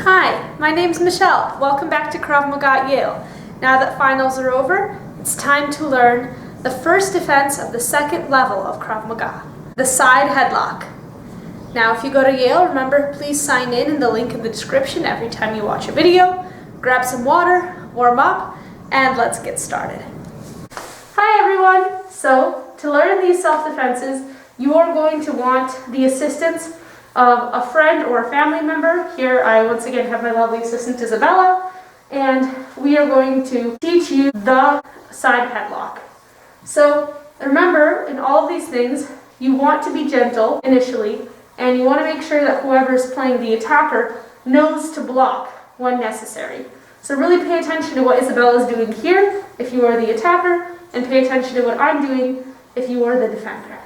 Hi, my name's Michelle. Welcome back to Krav Maga at Yale. Now that finals are over, it's time to learn the first defense of the second level of Krav Maga, the side headlock. Now if you go to Yale, remember, please sign in the link in the description every time you watch a video. Grab some water, warm up, and let's get started. Hi everyone! So, to learn these self-defenses, you are going to want the assistance of a friend or a family member. Here I once again have my lovely assistant Isabella, and we are going to teach you the side headlock. So remember, in all of these things, you want to be gentle initially, and you want to make sure that whoever is playing the attacker knows to block when necessary. So really pay attention to what Isabella is doing here if you are the attacker, and pay attention to what I'm doing if you are the defender.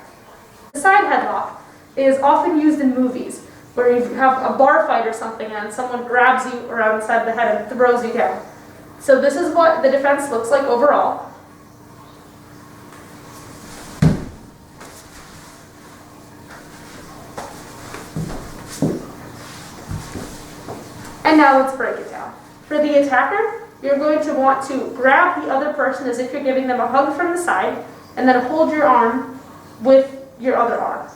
The side headlock is often used in movies where you have a bar fight or something and someone grabs you around the side of the head and throws you down. So this is what the defense looks like overall. And now let's break it down. For the attacker, you're going to want to grab the other person as if you're giving them a hug from the side, and then hold your arm with your other arm.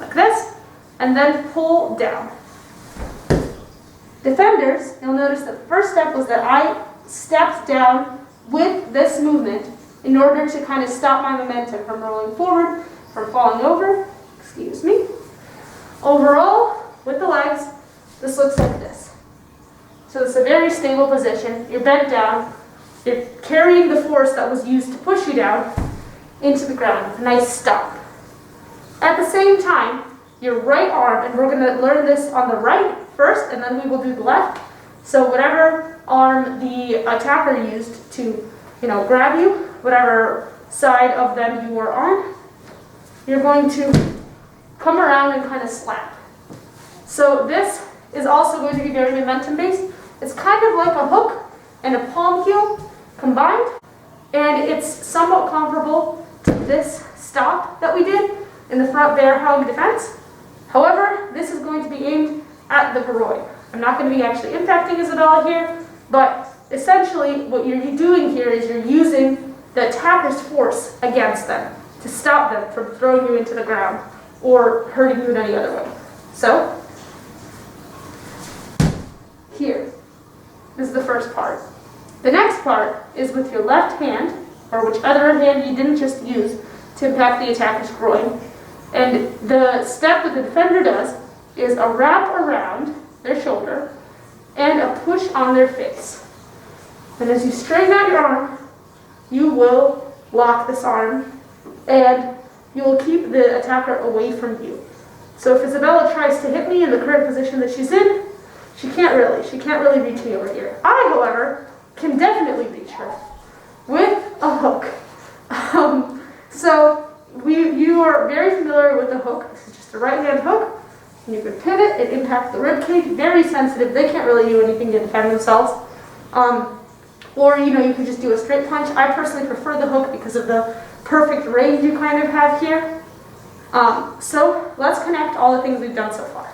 Like this, and then pull down. Defenders, you'll notice that the first step was that I stepped down with this movement in order to kind of stop my momentum from rolling forward, from falling over, excuse me. Overall, with the legs, this looks like this. So it's a very stable position. You're bent down, you're carrying the force that was used to push you down into the ground with a nice stomp. At the same time, your right arm, and we're going to learn this on the right first, and then we will do the left. So whatever arm the attacker used to, grab you, whatever side of them you were on, you're going to come around and kind of slap. So this is also going to be very momentum-based. It's kind of like a hook and a palm heel combined, and it's somewhat comparable to this stop that we did in the front bear hug defense. However, this is going to be aimed at the groin. I'm not going to be actually impacting Isabella here, but essentially what you're doing here is you're using the attacker's force against them to stop them from throwing you into the ground or hurting you in any other way. So, here is the first part. The next part is with your left hand, or which other hand you didn't just use to impact the attacker's groin. And the step that the defender does is a wrap around their shoulder and a push on their face. And as you straighten out your arm, you will lock this arm and you will keep the attacker away from you. So if Isabella tries to hit me in the current position that she's in, she can't really reach me over here. I, however, can definitely reach her with a hook. You are very familiar with the hook. This is just a right hand hook. And you can pivot, it impacts the rib cage, very sensitive. They can't really do anything to defend themselves. Or you could just do a straight punch. I personally prefer the hook because of the perfect range you kind of have here. So let's connect all the things we've done so far.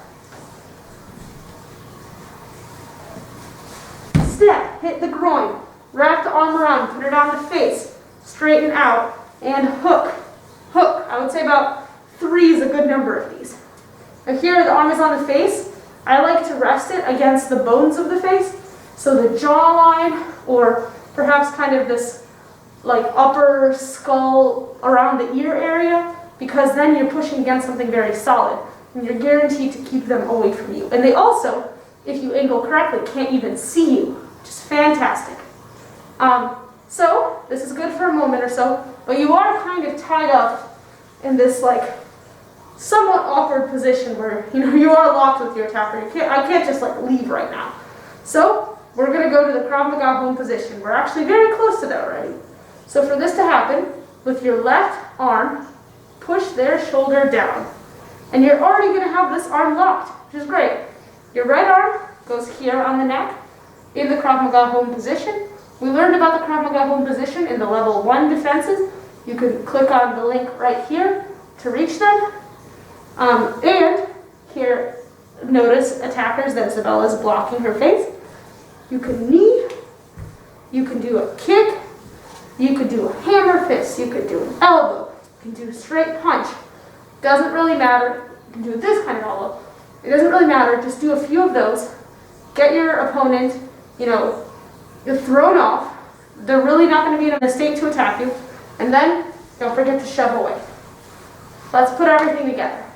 Step, hit the groin, wrap the arm around, put it on the face, straighten out, and hook. Hook. I would say about 3 is a good number of these. Now here the arm is on the face. I like to rest it against the bones of the face. So the jawline, or perhaps kind of this like upper skull around the ear area, because then you're pushing against something very solid. And you're guaranteed to keep them away from you. And they also, if you angle correctly, can't even see you, which is fantastic. So this is good for a moment or so, but you are kind of tied up in this like somewhat awkward position where you are locked with your attacker. I can't just leave right now. So we're going to go to the Krav Maga home position. We're actually very close to that already. So for this to happen, with your left arm, push their shoulder down, and you're already going to have this arm locked, which is great. Your right arm goes here on the neck in the Krav Maga home position. We learned about the Krav Maga home position in the level 1 defenses. You can click on the link right here to reach them. And here notice attackers that Isabella is blocking her face. You can knee, you can do a kick, you could do a hammer fist, you could do an elbow, you can do a straight punch. Doesn't really matter. You can do this kind of elbow. It doesn't really matter. Just do a few of those. Get your opponent, you're thrown off. They're really not going to be in a state to attack you. And then don't forget to shove away. Let's put everything together.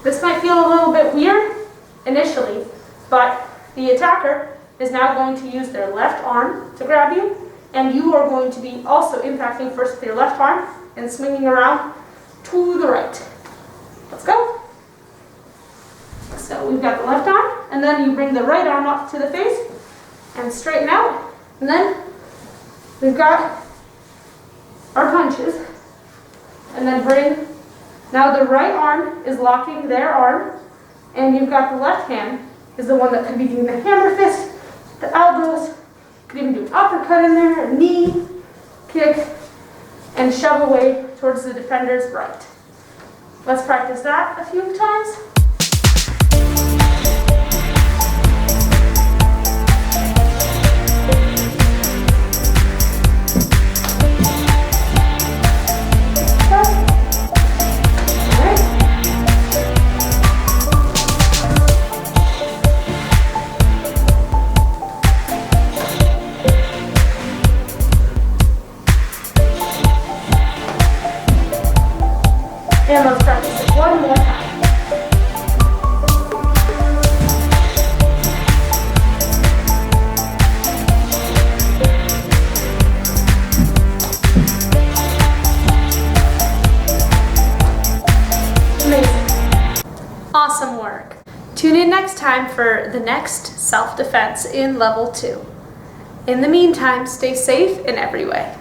This might feel a little bit weird initially, but the attacker is now going to use their left arm to grab you, and you are going to be also impacting first with your left arm and swinging around to the right. Let's go. So we've got the left arm, and then you bring the right arm up to the face and straighten out, and then we've got our punches, and then bring. Now the right arm is locking their arm, and you've got the left hand is the one that could be doing the hammer fist, the elbows, you could even do an uppercut in there, a knee, kick, and shove away towards the defender's right. Let's practice that a few times. And let's practice it one more time. Amazing. Awesome work. Tune in next time for the next self-defense in level 2. In the meantime, stay safe in every way.